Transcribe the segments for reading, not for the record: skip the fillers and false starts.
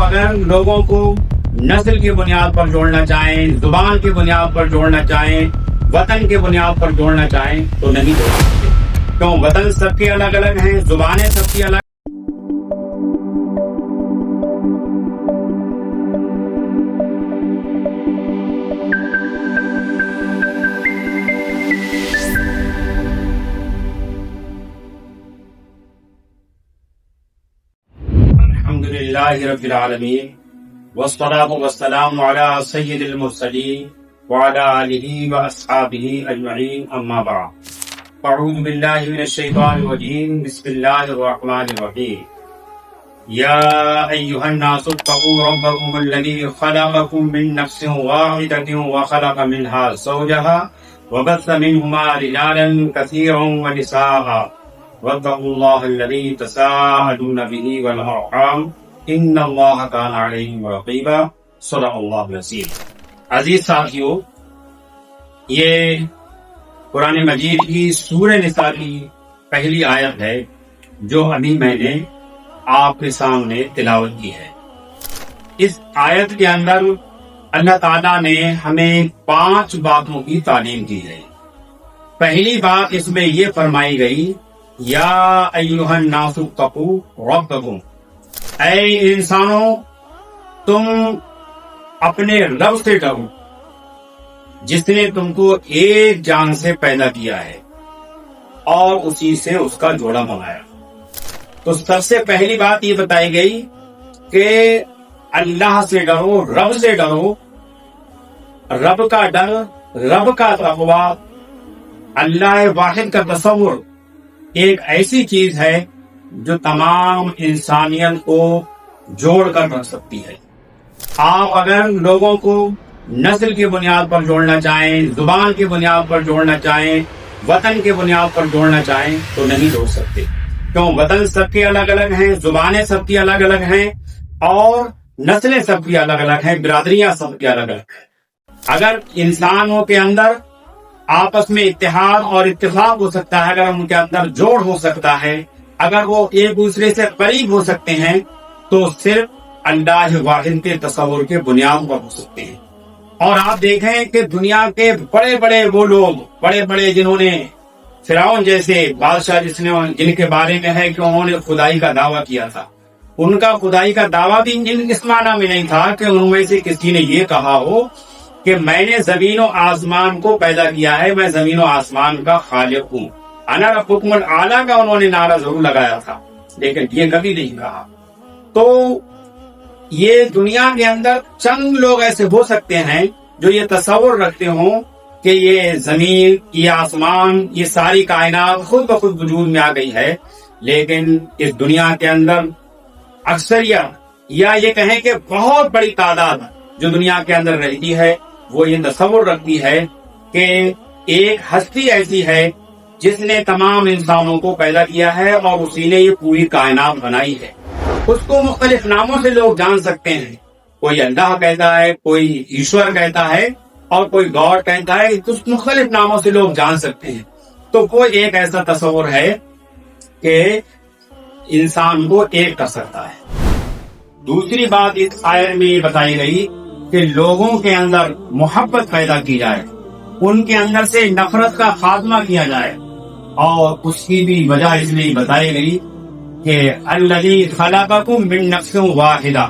اگر لوگوں کو نسل کی بنیاد پر جوڑنا چاہیں، زبان کی بنیاد پر جوڑنا چاہیں، وطن کی بنیاد پر جوڑنا چاہیں تو نہیں جوڑ سکتے، کیوں؟ وطن سب کے الگ الگ ہیں، زبانیں سب کی الگ. الحمدللہ رب العالمین والصلاة والسلام علی سید المرسلین وعلی آلہ واصحابہ اجمعین، اما بعد. اعوذ باللہ من الشیطان الرجیم، بسم اللہ الرحمن الرحیم. یا ایہا الناس اتقوا ربکم الذی خلقکم من نفس واحدۃ وخلق منها زوجها وبث منہما رجالا کثیرا ونساء واتقوا اللہ الذی تساءلون به والارحام ان اللہ کان علیکم رقیبا. صدق اللہ العظیم. عزیز ساتھیو، یہ قرآن مجید کی سورہ نساء کی پہلی آیت ہے جو ابھی میں نے آپ کے سامنے تلاوت کی ہے. اس آیت کے اندر اللہ تعالیٰ نے ہمیں 5 باتوں کی تعلیم کی ہے. پہلی بات اس میں یہ فرمائی گئی، یا ایھا الناس اتقوا ربکم، اے انسانوں تم اپنے رب سے ڈرو جس نے تم کو ایک جان سے پیدا کیا ہے اور اسی سے اس کا جوڑا بنایا. تو سب سے پہلی بات یہ بتائی گئی کہ اللہ سے ڈرو، رب سے ڈرو. رب کا ڈر، رب کا تقویٰ، اللہ واحد کا تصور ایک ایسی چیز ہے جو تمام انسانیت کو جوڑ کر رکھ سکتی ہے. آپ اگر لوگوں کو نسل کی بنیاد پر جوڑنا چاہیں، زبان کی بنیاد پر جوڑنا چاہیں، وطن کی بنیاد پر جوڑنا چاہیں تو نہیں جوڑ سکتے، کیوں؟ وطن سب کے الگ الگ ہیں، زبانیں سب کی الگ الگ ہیں اور نسلیں سب کی الگ الگ ہیں، برادریاں سب کی الگ الگ ہیں. اگر انسانوں کے اندر آپس میں اتحاد اور اتفاق ہو سکتا ہے، اگر ان کے اندر جوڑ ہو سکتا ہے، اگر وہ ایک دوسرے سے قریب ہو سکتے ہیں تو صرف اللہ واحد کے تصور کے بنیاد پر ہو سکتے ہیں. اور آپ دیکھیں کہ دنیا کے بڑے بڑے وہ لوگ، بڑے بڑے جنہوں نے فرعون جیسے بادشاہ جن کے بارے میں ہے کہ انہوں نے خدائی کا دعویٰ کیا تھا، ان کا خدائی کا دعویٰ بھی اس معنی میں نہیں تھا کہ ان میں سے کسی نے یہ کہا ہو کہ میں نے زمین و آسمان کو پیدا کیا ہے، میں زمین و آسمان کا خالق ہوں. انا ربکم الاعلیٰ کا انہوں نے نعرہ ضرور لگایا تھا لیکن یہ کبھی نہیں کہا. تو یہ دنیا کے اندر چند لوگ ایسے ہو سکتے ہیں جو یہ تصور رکھتے ہوں کہ یہ زمین، یہ آسمان، یہ ساری کائنات خود بخود وجود میں آ گئی ہے، لیکن اس دنیا کے اندر اکثریت یا یہ کہیں کہ بہت بڑی تعداد جو دنیا کے اندر رہتی ہے وہ یہ تصور رکھتی ہے کہ ایک ہستی ایسی ہے جس نے تمام انسانوں کو پیدا کیا ہے اور اسی نے یہ پوری کائنات بنائی ہے. اس کو مختلف ناموں سے لوگ جان سکتے ہیں، کوئی اللہ کہتا ہے، کوئی ایشور کہتا ہے اور کوئی گاڈ کہتا ہے، تو مختلف ناموں سے لوگ جان سکتے ہیں. تو وہ ایک ایسا تصور ہے کہ انسان کو ایک کر سکتا ہے. دوسری بات اس آیت میں یہ بتائی گئی کہ لوگوں کے اندر محبت پیدا کی جائے، ان کے اندر سے نفرت کا خاتمہ کیا جائے، اور اس کی بھی وجہ اس میں بتائی گئی کہ الذی خلقکم من نفس واحدہ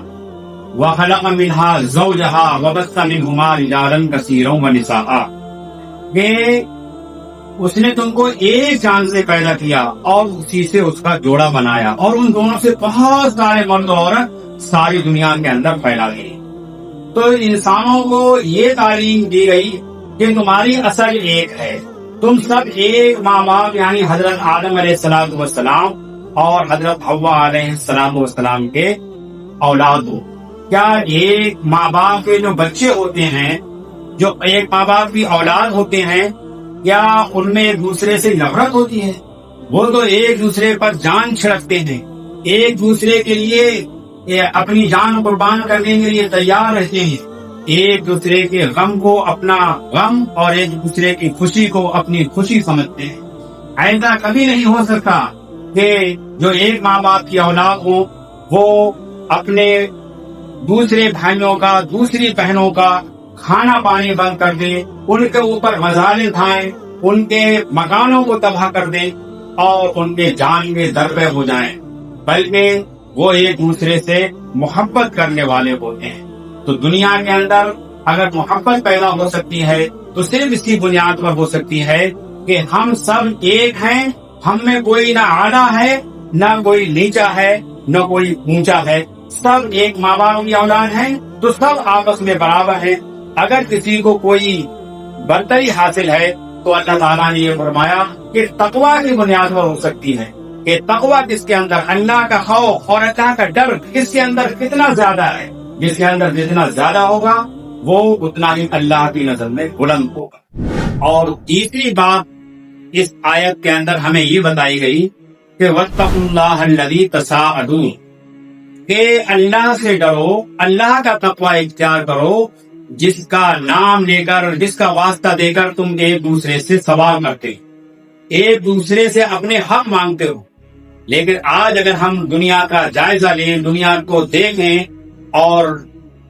وخلق منها زوجها وبث منہما رجالا کثیرا ونساء، کہ اس نے تم کو ایک جان سے پیدا کیا اور اسی سے اس کا جوڑا بنایا، اور ان دونوں سے بہت سارے مرد اور عورت ساری دنیا کے اندر پھیلا گئی. تو انسانوں کو یہ تعلیم دی گئی کہ تمہاری اصل ایک ہے، تم سب ایک ماں باپ یعنی حضرت آدم علیہ السلام اور حضرت حوا علیہ السلام کے اولاد ہو. کیا ایک ماں باپ کے جو بچے ہوتے ہیں، جو ایک ماں باپ کی اولاد ہوتے ہیں، کیا ان میں ایک دوسرے سے نفرت ہوتی ہے؟ وہ تو ایک دوسرے پر جان چھڑکتے ہیں، ایک دوسرے کے لیے اپنی جان قربان کرنے کے لیے تیار رہتے ہیں، ایک دوسرے کے غم کو اپنا غم اور ایک دوسرے کی خوشی کو اپنی خوشی سمجھتے ہیں. ایسا کبھی نہیں ہو سکتا کہ جو ایک ماں باپ کی اولاد ہو وہ اپنے دوسرے بھائیوں کا، دوسری بہنوں کا کھانا پانی بند کر دے، ان کے اوپر مظالم ڈھائیں، ان کے مکانوں کو تباہ کر دے اور ان کے جان میں درپے ہو جائیں، بلکہ وہ ایک دوسرے سے محبت کرنے والے ہوتے ہیں۔ تو دنیا کے اندر اگر محبت پیدا ہو سکتی ہے تو صرف اسی بنیاد پر ہو سکتی ہے کہ ہم سب ایک ہیں، ہم میں کوئی نہ آڑا ہے، نہ کوئی نیچا ہے، نہ کوئی اونچا ہے، سب ایک ماں باپ کی اولاد ہیں تو سب آپس میں برابر ہیں۔ اگر کسی کو کوئی برتری حاصل ہے تو اللہ تعالیٰ نے یہ فرمایا کہ تقویٰ کی بنیاد پر ہو سکتی ہے، کہ تقویٰ جس کے اندر اللہ کا خوف اور اللہ کا ڈر کس کے اندر کتنا زیادہ ہے، جس کے اندر جتنا زیادہ ہوگا وہ اتنا ہی اللہ کی نظر میں بلند ہوگا۔ اور تیسری بات اس آیت کے اندر ہمیں یہ بتائی گئی کہ وَاتَّقُوا اللَّهَ الَّذِي تَسَاءَلُونَ، کہ اللہ سے ڈرو، اللہ کا تقوی اختیار کرو، جس کا نام لے کر، جس کا واسطہ دے کر تم ایک دوسرے سے سوال کرتے، ایک دوسرے سے اپنے حق مانگتے ہو۔ لیکن آج اگر ہم دنیا کا جائزہ لیں، دنیا کو دیکھیں اور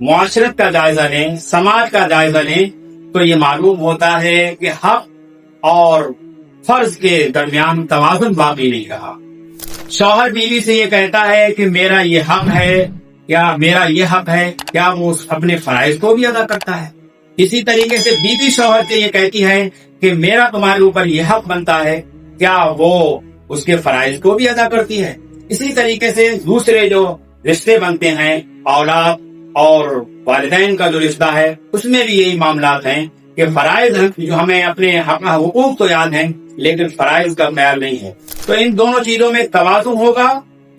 معاشرت کا جائزہ لیں، سماج کا جائزہ لیں، تو یہ معلوم ہوتا ہے کہ حق اور فرض کے درمیان توازن باقی نہیں رہا۔ شوہر بیوی سے یہ کہتا ہے کہ میرا یہ حق ہے یا میرا یہ حق ہے، کیا وہ اپنے فرائض کو بھی ادا کرتا ہے؟ اسی طریقے سے بیوی شوہر سے یہ کہتی ہے کہ میرا تمہارے اوپر یہ حق بنتا ہے، کیا وہ اس کے فرائض کو بھی ادا کرتی ہے؟ اسی طریقے سے دوسرے جو رشتے بنتے ہیں، اولاد اور والدین کا جو رشتہ ہے، اس میں بھی یہی معاملات ہیں کہ فرائض جو ہمیں اپنے حقوق تو یاد ہیں لیکن فرائض کا خیال نہیں ہے۔ تو ان دونوں چیزوں میں توازن ہوگا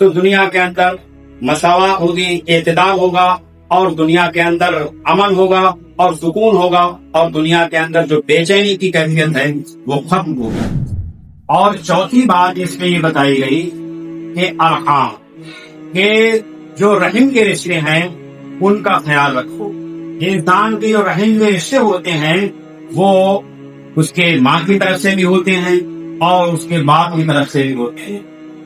تو دنیا کے اندر مساوات ہوگی، اعتدال ہوگا، اور دنیا کے اندر امن ہوگا اور سکون ہوگا، اور دنیا کے اندر جو بے چینی کی کیفیت ہے وہ ختم ہوگی۔ اور چوتھی بات اس میں یہ بتائی گئی کہ ارحام، کہ جو رحم کے رشتے ہیں ان کا خیال رکھو۔ انسان کے جو رحم کے رشتے ہوتے ہیں وہ اس کے ماں کی طرف سے بھی ہوتے ہیں اور اس کے باپ کی طرف سے بھی ہوتے ہیں،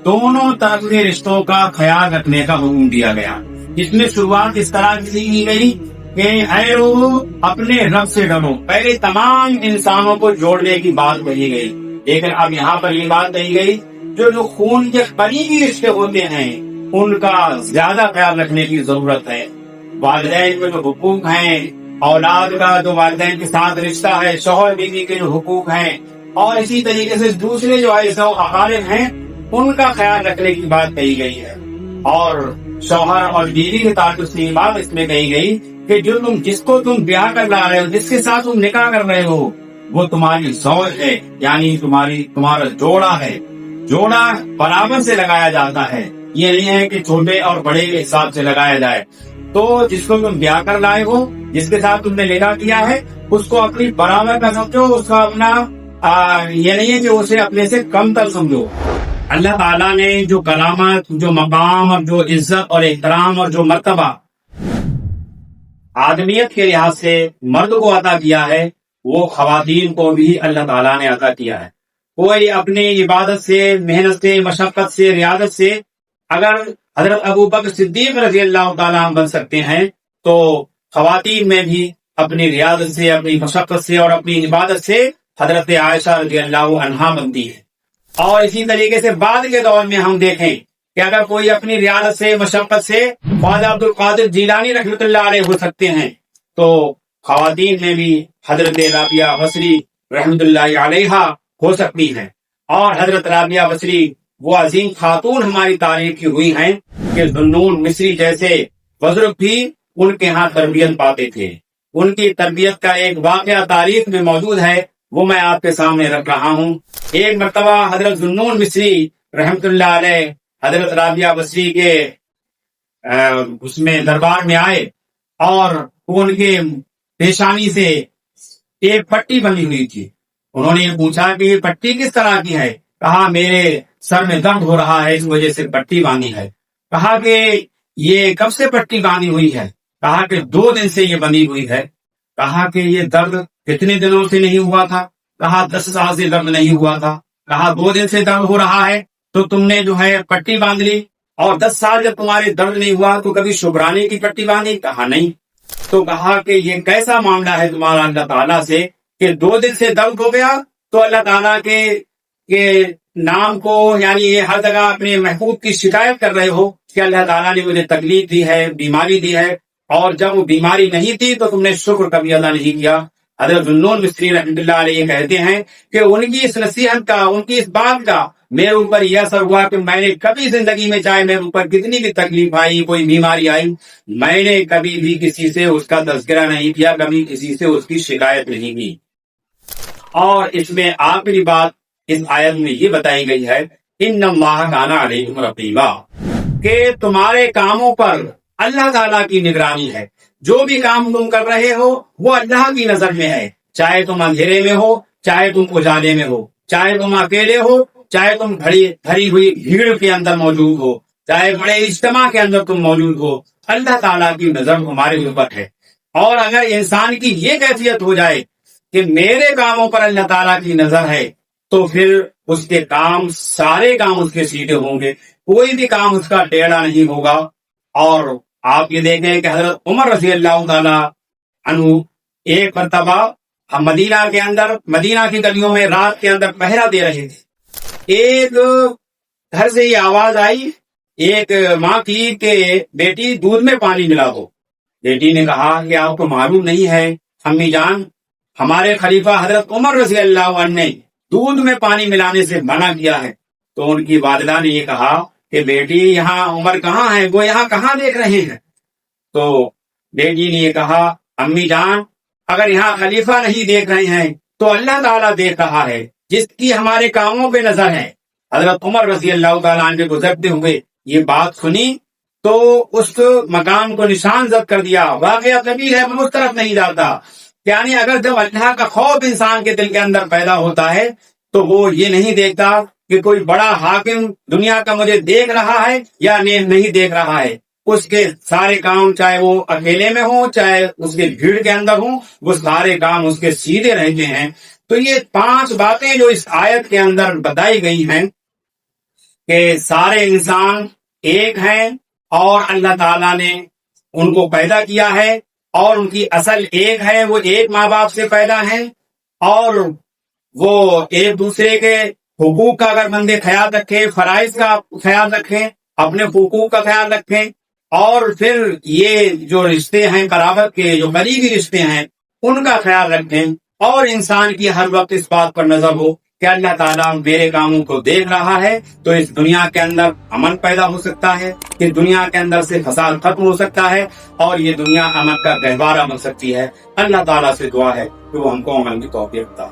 دونوں طرف کے رشتوں کا خیال رکھنے کا حکم دیا گیا، جس میں شروعات اس طرح کی کی گئی کہ اے لوگو اپنے رب سے ڈرو۔ پہلے تمام انسانوں کو جوڑنے کی بات کہی گئی، لیکن اب یہاں پر یہ بات کہی گئی جو خون کے قریبی رشتے ہوتے ہیں ان کا زیادہ خیال رکھنے کی ضرورت ہے۔ والدین کے جو حقوق ہیں، اولاد کا جو والدین کے ساتھ رشتہ ہے، شوہر بیوی کے جو حقوق ہیں، اور اسی طریقے سے دوسرے جو ایسا اقارب ہیں ان کا خیال رکھنے کی بات کہی گئی ہے۔ اور شوہر اور بیوی کے تعلق سے یہ بات اس میں کہی گئی کہ جس کو تم بیاہ کر لا رہے ہو، جس کے ساتھ تم نکاح کر رہے ہو، وہ تمہاری زوج ہے، یعنی تمہارا جوڑا ہے۔ جوڑا برابر سے لگایا جاتا ہے، یہ نہیں ہے کہ چھوٹے اور بڑے کے حساب سے لگایا جائے۔ تو جس کو تم بیاہ کر لائے ہو، جس کے ساتھ تم نے نکاح کیا ہے، اس کو اپنی برابر کا سمجھو، اس کا اپنا یہ نہیں ہے کہ اسے اپنے سے کم تر سمجھو۔ اللہ تعالیٰ نے جو کرامت، جو مقام اور جو عزت اور احترام اور جو مرتبہ آدمیت کے لحاظ سے مرد کو عطا کیا ہے، وہ خواتین کو بھی اللہ تعالیٰ نے عطا کیا ہے۔ کوئی اپنی عبادت سے، محنت سے، مشقت سے، ریاضت سے اگر حضرت ابو بکر صدیق رضی اللہ تعالیٰ بن سکتے ہیں تو خواتین میں بھی اپنی ریاضت سے، اپنی مشقت سے اور اپنی عبادت سے حضرت عائشہ رضی اللہ عنہا بنتی ہے۔ اور اسی طریقے سے بعد کے دور میں ہم دیکھیں کہ اگر کوئی اپنی ریاضت سے، مشقت سے خواجہ عبد القادر جیلانی رحمۃ اللہ علیہ ہو سکتے ہیں، تو خواتین میں بھی حضرت رابعہ بصری رحمۃ اللہ علیہا ہو سکتی ہیں۔ اور حضرت رابعہ بصری وہ عظیم خاتون ہماری تاریخ کی ہوئی ہیں کہ ذوالنون مصری جیسے بزرگ بھی ان کے ہاں تربیت پاتے تھے۔ ان کی تربیت کا ایک واقعہ تاریخ میں موجود ہے، وہ میں آپ کے سامنے رکھ رہا ہوں۔ ایک مرتبہ حضرت ذوالنون مصری رحمۃ اللہ علیہ حضرت رابعہ بصری کے اس میں دربار میں آئے اور ان کے پیشانی سے ایک پٹی بنی ہوئی تھی۔ انہوں نے یہ پوچھا کہ یہ پٹی کس طرح کی ہے؟ کہا میرے سر میں درد ہو رہا ہے، اس وجہ سے پٹی باندھی ہے۔ کہا کہ یہ کب سے پٹی باندھی ہوئی ہے؟ کہا کہ 2 دن سے یہ بندھی ہوئی ہے۔ کہا کہ یہ درد کتنے دنوں سے نہیں ہوا تھا؟ کہا 10 سال سے درد نہیں ہوا تھا۔ کہا 2 دن سے درد ہو رہا ہے تو تم نے جو ہے پٹی باندھ لی؟ اور 10 سال جب تمہارے درد نہیں ہوا تو کبھی شکرانے کی پٹی باندھی؟ کہا نہیں۔ تو کہا کہ یہ کیسا معاملہ ہے تمہارا اللہ تعالیٰ سے کہ 2 دن سے درد ہو گیا تو اللہ تعالیٰ کے نام کو یعنی یہ ہر جگہ اپنے محبوب کی شکایت کر رہے ہو کہ اللہ تعالیٰ نے مجھے تکلیف دی ہے، بیماری دی ہے، اور جب وہ بیماری نہیں تھی تو تم نے شکر کبھی ادا نہیں کیا۔ حضرت ذوالنون مصری رحمۃ اللہ علیہ کہتے ہیں کہ ان کی اس نصیحت کا، ان کی اس بات کا میرے اوپر یہ اثر ہوا کہ میں نے کبھی زندگی میں، چاہے میرے اوپر کتنی بھی تکلیف آئی، کوئی بیماری آئی، میں نے کبھی بھی کسی سے اس کا تذکرہ نہیں کیا، کبھی کسی سے اس کی شکایت نہیں کی۔ اور اس میں آخری بات اس آیت میں یہ بتائی گئی ہے، ان اللہ کان علیکم رقیبا، کہ تمہارے کاموں پر اللہ تعالیٰ کی نگرانی ہے۔ جو بھی کام تم کر رہے ہو وہ اللہ کی نظر میں ہے، چاہے تم اندھیرے میں ہو، چاہے تم اجالے میں ہو، چاہے تم اکیلے ہو، چاہے تم بھری ہوئی بھیڑ کے اندر موجود ہو، چاہے بڑے اجتماع کے اندر تم موجود ہو، اللہ تعالیٰ کی نظر تمہارے اوپر ہے۔ اور اگر انسان کی یہ کیفیت ہو جائے کہ میرے کاموں پر اللہ تعالیٰ کی نظر ہے تو پھر اس کے کام، سارے کام اس کے سیدھے ہوں گے، کوئی بھی کام اس کا ٹیڑھا نہیں ہوگا۔ اور آپ یہ دیکھیں کہ حضرت عمر رضی اللہ تعالیٰ عنہ ایک مرتبہ ہم مدینہ کی گلیوں میں رات کے اندر پہرا دے رہے تھے، ایک گھر سے یہ آواز آئی ایک ماں کی کہ بیٹی دودھ میں پانی ملا دو۔ بیٹی نے کہا کہ آپ کو معلوم نہیں ہے امی جان، ہمارے خلیفہ حضرت عمر رضی اللہ عنہ نے دودھ میں پانی ملانے سے منع کیا ہے۔ تو ان کی والدہ نے یہ کہا کہ بیٹی یہاں عمر کہاں ہے، وہ یہاں کہاں دیکھ رہے ہیں؟ تو بیٹی نے یہ کہا امی جان، اگر یہاں خلیفہ نہیں دیکھ رہے ہیں تو اللہ تعالیٰ دیکھ رہا ہے جس کی ہمارے کاموں پہ نظر ہے۔ حضرت عمر رضی اللہ تعالیٰ عنہ گزرتے ہوئے یہ بات سنی تو اس مقام کو نشان زد کر دیا۔ واقعہ قبیل ہے، وہ اس طرف نہیں جاتا۔ یعنی اگر جب اللہ کا خوف انسان کے دل کے اندر پیدا ہوتا ہے تو وہ یہ نہیں دیکھتا کہ کوئی بڑا حاکم دنیا کا مجھے دیکھ رہا ہے یا نہیں دیکھ رہا ہے، اس کے سارے کام چاہے وہ اکیلے میں ہوں چاہے اس کے بھیڑ کے اندر ہوں، وہ سارے کام اس کے سیدھے رہتے ہیں۔ تو یہ 5 باتیں جو اس آیت کے اندر بتائی گئی ہیں کہ سارے انسان ایک ہیں اور اللہ تعالیٰ نے ان کو پیدا کیا ہے اور ان کی اصل ایک ہے، وہ ایک ماں باپ سے پیدا ہیں، اور وہ ایک دوسرے کے حقوق کا اگر بندے خیال رکھیں، فرائض کا خیال رکھیں، اپنے حقوق کا خیال رکھیں، اور پھر یہ جو رشتے ہیں قرابت کے، جو قریبی رشتے ہیں، ان کا خیال رکھیں، اور انسان کی ہر وقت اس بات پر نظر ہو کہ اللہ تعالیٰ میرے کاموں کو دیکھ رہا ہے، تو اس دنیا کے اندر امن پیدا ہو سکتا ہے، اس دنیا کے اندر سے فساد ختم ہو سکتا ہے، اور یہ دنیا امن کا گہوارہ بن سکتی ہے۔ اللہ تعالیٰ سے دعا ہے کہ وہ ہم کو عمل کی توفیق عطا